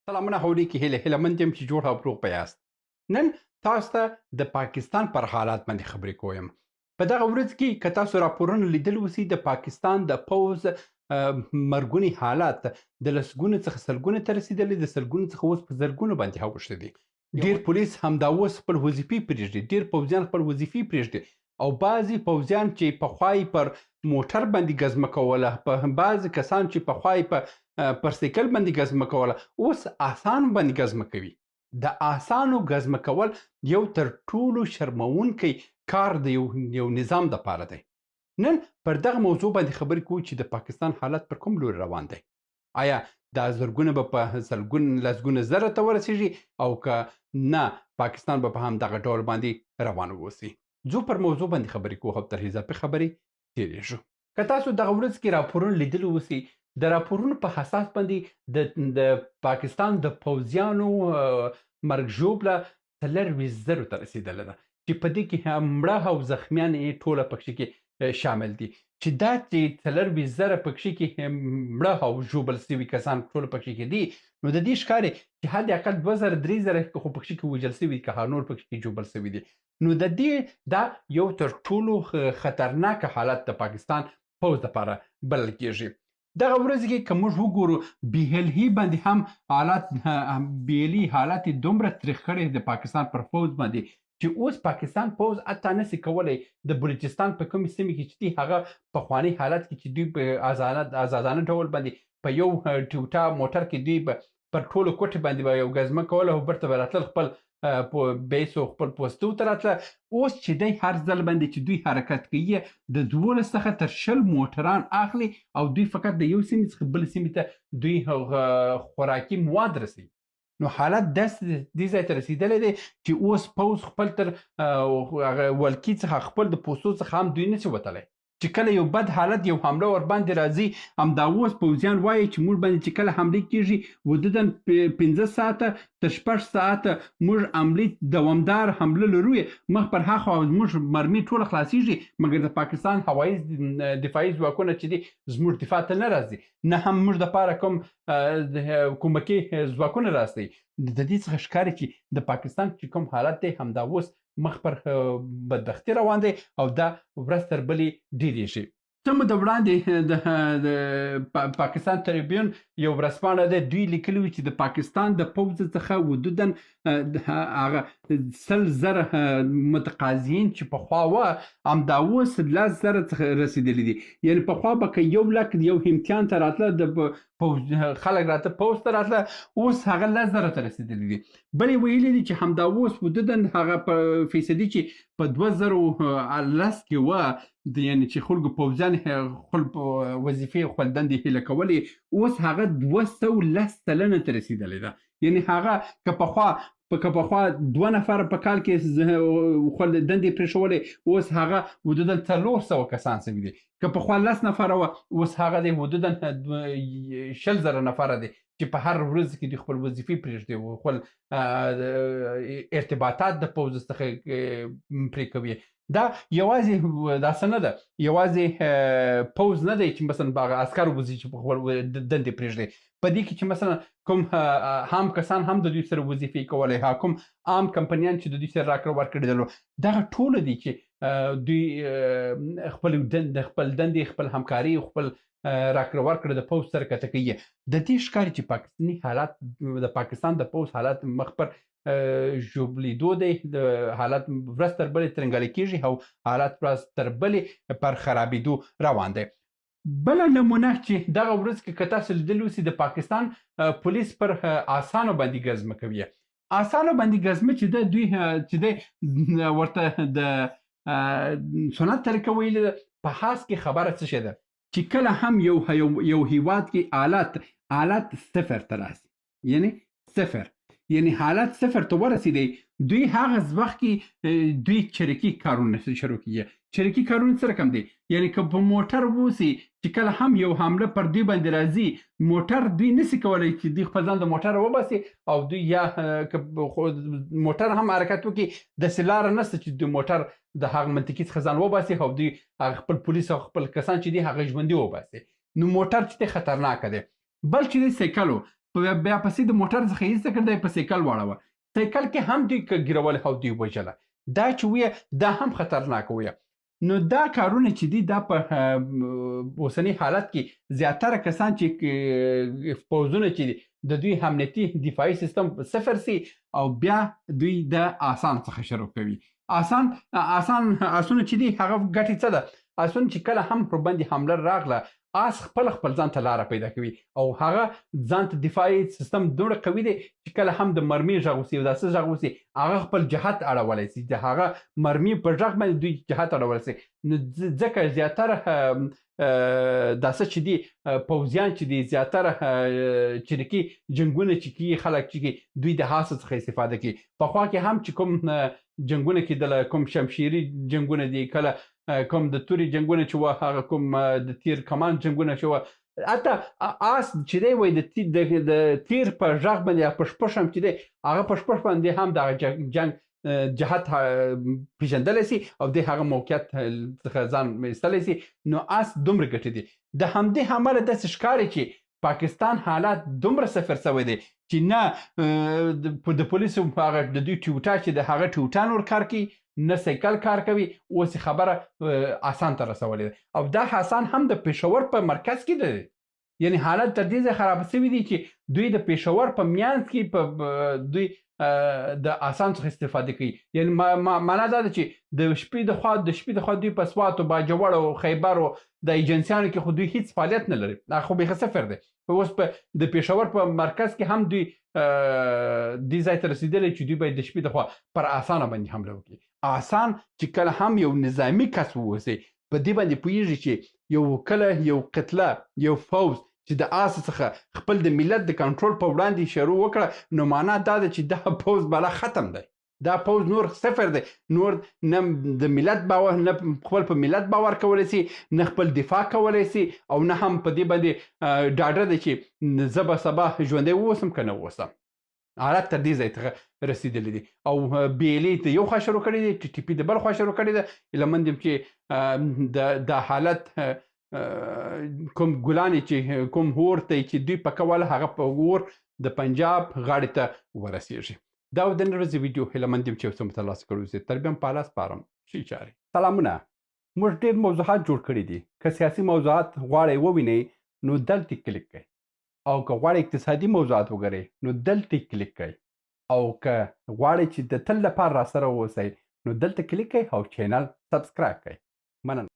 سلامونه هولیکې هیله مند یم چې جوړ او روغ به یاست. نن تاسو ته د پاکستان پر حالات باندې خبرې کویم. په دغه ورځ کې که تاسو راپورونه لیدل وسی د پاکستان د پوځ مرګونی حالات د لسګونو څخه سلګونو ته رسیدلي، د سلګونو څخه اوس په زرګونو باندې اوښتي دي. ډېر پولیس همدا اوس خپل وظیفې پرېږدي، ډېر پوځیان خپل وظیفې پرېږدي او بعضې پوځیان چې پخوا یې پر موټر باندې ګزمه کوله، په بعضې کسان چې پخوا یې په پر سایکل باندې ګزمه کوله، اوس آسان باندې ګزمه کوي. د آسانو ګزمه کول یو تر ټولو شرموونکی کار د یو نظام دپاره دی. نن پر دغه موضوع باندې خبرې کوو چې د پاکستان حالت پر کوم لوري روان دی. آیا دا زرګونه به په لسګونه زره ته ورسیږي او که نه پاکستان به په همدغه ډول باندې روان واوسي؟ ځو پر موضوع باندې خبرې کوو او تر اضافي خبرې تېرېږو. که تاسو دغه ورځ کې راپورونه لیدلي اوسي، د راپورونو په اساس باندې د پاکستان د پوځیانو مرګ ژوبله 40 زرو ته رسېدلې ده، چې په دې کې مړه او زخمیان یې ټوله پکښې کې شامل دي. چې دا چې 40 زره پکښې کې مړه او ژوبل سوي کسان ټوله پکښې کې دي، نو د دې ښکاري چې حد اقل 2 زره 3 زره خو پکښې کې وژل سوي، که نور پکښې کې ژوبل سوي دي. نو د دې دا یو تر ټولو خطرناکه حالت د پاکستان پوځ دپاره بلل کېږي. دغه ورځ کې که موږ وګورو بېهلهي باندې هم حالات بېهلي حالات یې دومره تریخ کړی د پاکستان پر پوځ باندې چې اوس پاکستان پوځ حتی نسي کولی د بلوچستان په کومې سیمې کې چې دي هغه پخواني حالت کې چې دوی په ازادانه ډول باندې په یو ټوټه موټر کې دوی پر ټولو کوټې باندې به یو ګزمه کوله او بیرته به راتلل خپل بیسو خپل پوستو ته راتله. اوس چې دی هر ځل باندې چې دوی حرکت کوي د 12 څخه تر 20 موټران اخلي او دوی فقط د یو سیمې څخه بل سیمې ته دوی خوراکي مواد رسوي. نو حالت دې ځای ته رسېدلی دی چې اوس پوځ خپل تر ولکي څخه خپل د پوستو څخه هم دوی نشي وتلی. چې کله یو بد حالت یو حمله ورباندې راځي، همدا اوس پوځیان وایي چې موږ باندې چې کله حملې کېږي حدوداً 15 ساعته تر 6 ساعته موږ عملي دوامدار حمله لرو، مخ پر هاخوا زموږ مرمۍ ټوله خلاصېږي، مګر د پاکستان هوایي دفاعي ځواکونه چې دي زموږ دفاع ته نه راځي، نه هم موږ دپاره کوم کومکي ځواکونه راستوي. د دې څخه ښکاري چې د پاکستان چې کوم حالت دی همدا اوس مخ پر بدبختي روان دی او دا ورځ تر بلې ډېرېږي. څه موده وړاندې د پاکستان ټریبیون یو ورځپاڼه ده، دوی لیکلي وي چې د پاکستان د پوځ څخه حدوداً هغه 100 زره متقاضیین چې پخوا وه همدا اوس 10 زره څخه رسېدلي دي. یعنې پخوا به که 1 لک یو امتحان ته راتله د خلک راته پوځ ته راتله، اوس هغه 10 زره ته رسېدلي دي. بل یې ویلي دي چې همدا اوس حدوداً هغه په فیصدي چې په 2010 کې وه، یعنې چې خلکو پوځیان خپل وظیفې خپل دندې هیله کولې، اوس هغه 210 سلنه ته رسېدلې ده. یعنې هغه که پخوا 2 نفر په کال کې خپل دندې پرېښولې، اوس هغه حدوداً 400 کسان سوي دي. که پخوا 10 نفره وه، اوس هغه دی حدوداً 20 زره نفره دی چې په هر ورځ کې دوی خپل وظیفې پرېږدي او خپل ارتباطات د پوځ څخه پرې کوي. دا یوازې داسې نه ده، یوازې پوځ نه دی چې مثلا به عسکر وځي چې په خپل دندې پرېږدي. په دې کې چې مثلا کوم عام کسان هم د دوی سره وظیفې کولی، کوم عام کمپنیان چې د دوی سره راکړه ورکړې درلود، دغه ټوله دي چې دوی خپل دندې خپل همکاري خپل راکړه ورکړه د پوځ سره کته کوي. د دې ښکاري چې پاکستاني حالات د پاکستان د پوځ حالات مخ پر ژوبلیدو دی، د حالات ورځ تر بلې ترنګلې کېږي او حالات ورځ تر بلې پر خرابېدو روان دی. بله نمونه چې دغه ورځ کې که تاسو لیدلي اوسي د پاکستان پولیس پر آسانو باندې ګزمه کوي. آسانو باندې ګزمه چې ده دوی چې دی ورته د سنت طریقه ویلې ده. په خاص کې خبره څه شی ده چې کله هم یو هیواد کې حالات صفر ته راسي، یعنې صفر، یعنې حالات صفر ته ورسېدی، دوی هغه وخت کې دوی چریکي کارونه شروع کوي. چریکي کارونه څه رقم دی؟ یعنې که په موټر اوسي چې کله هم یو حمله پر دوی باندې راځي، موټر دوی نسي کولی چې دوی خپل ځان د موټره وباسي او دوی یا که موټر هم حرکت وکړي، داسې لاره نشته چې د موټر د هغه منطقې څخه ځان وباسي او دوی هغه خپل پولیس او خپل کسان چې دي هغه ژوندي وباسي. نو موټر چې دی خطرناکه دی. بل چې دی سایکل و، بیا پسې د موټر څخه ایسته کړ دی په سایکل واړوه. سایکل کې هم دوی ګیرول او دوی وژله. دا چې ویه دا هم خطرناک ویه. نو دا کارونه چې دي دا په اوسني حالت کې زیاتره کسان چې پوځونه چې دي د دوی امنیتي دفاعي سیستم صفر سي او بیا دوی د آسان څخه شروع کوي. آسان آسونه چې دي هغه ګټې څه ده؟ آسونه چې کله هم پر باندې حمله راغله آس خپل ځان ته لاره پیدا کوي او هغه ځان ته دفاعي سیستم دومره قوي دی چې کله هم د مرمۍ غږ وسي او داسې غږ وسي هغه خپل جهت اړولی سي. د هغه مرمۍ په غږ باندې دوی جهت اړولی سي. نو ځکه زیاتره داسې چې دي پوځیان چې دي زیاتره چریکي جنګونه چې کوي خلک چې دوی د هاسه څخه استفاده کوي. پخوا کې هم چې کوم جنګونه کېدله کوم شمشیري جنګونه دي کله کوم د توري جنګونه چې وه هغه کوم د تیر کمان جنګونه چې وه حتی آس چې دی وایي د تیر په غږ باندې پشپش هم چې دی هغه پشپش باندې هم دغه جنګ جهت پیژندلی سي او د هغه موقعیت څخه ځان ایستلی سي. نو آس دومره ګټې دي. د همدې امله داسې ښکاري چې پاکستان حالات دومره صفر شوی دی چې نه د پولیسو هغه د دوی ټویټا چې د هغه ټویټا نور کار کوي نه سایکل کار کوي. اوس خبره آسان ته رسولې ده او دا آسان هم د پېښور په مرکز کې ده. یعنی حالت تر دې ځای خراب شوي دي چې دوی د پېښور په میانځ کې په دوی د آسان څخه استفاده کوي. یعنی معنا دا ده چې د شپې د خوا دوی په سوات او باجوړ او خیبر او د ایجنسیانو کې خو دوی هیڅ فعالیت نه لري. هغه خو بیخي صفر دی. اوس په د پېښور په مرکز کې هم دوی دې ځای ته رسېدلی چې دوی باید د شپې د خوا پر آسانه باندې حمله وکړي. آسان چې کله هم یو نظامي کس واوسي په دې باندې پوهېږي چې یو کله یو قتله یو فوز چې د آس څخه خپل د ملت د کنټرول په وړاندې شروع وکړه نو معنا دا ده چې دا فوز بالا ختم دی. دا فوز نور صفر دی. نور نه د ملت باور نه خپل په ملت باور کولی سي نه خپل دفاع کولی سي او نه هم په دې باندې ډاډه دی چې زه به سبا ژوندی واوسم که نه واوسم. حالت تر دې ځای ته رسېدلی دي او بیلې د یو خوا شروع کړی دی ټي ټي پي د بل خوا شروع کړی ده. هیله مند یم چې د حالت کوم ګلانې چې کوم اور ته چې دوی پکول هغه په اور د پنجاب غاړې ته ورسېږي. دا و د نن ورځې ویډیو. هیله مند یم چې یو څه مو ترلاسه کړي اوسئ. تر بیا هم په الله سپارم. ښې چارې. سلامونه. موږ ډېر موضوعات جوړ کړي دي. که سیاسي موضوعات غواړئ ووینئ نو دلته کلیک کړئ او که غواړئ اقتصادي موضوعات وګورئ نو دلته کلیک کړئ او که غواړئ چې د تل لپاره راسره واوسئ نو دلته کلیک کړئ او چینل سبسکرایب کړئ. مننه.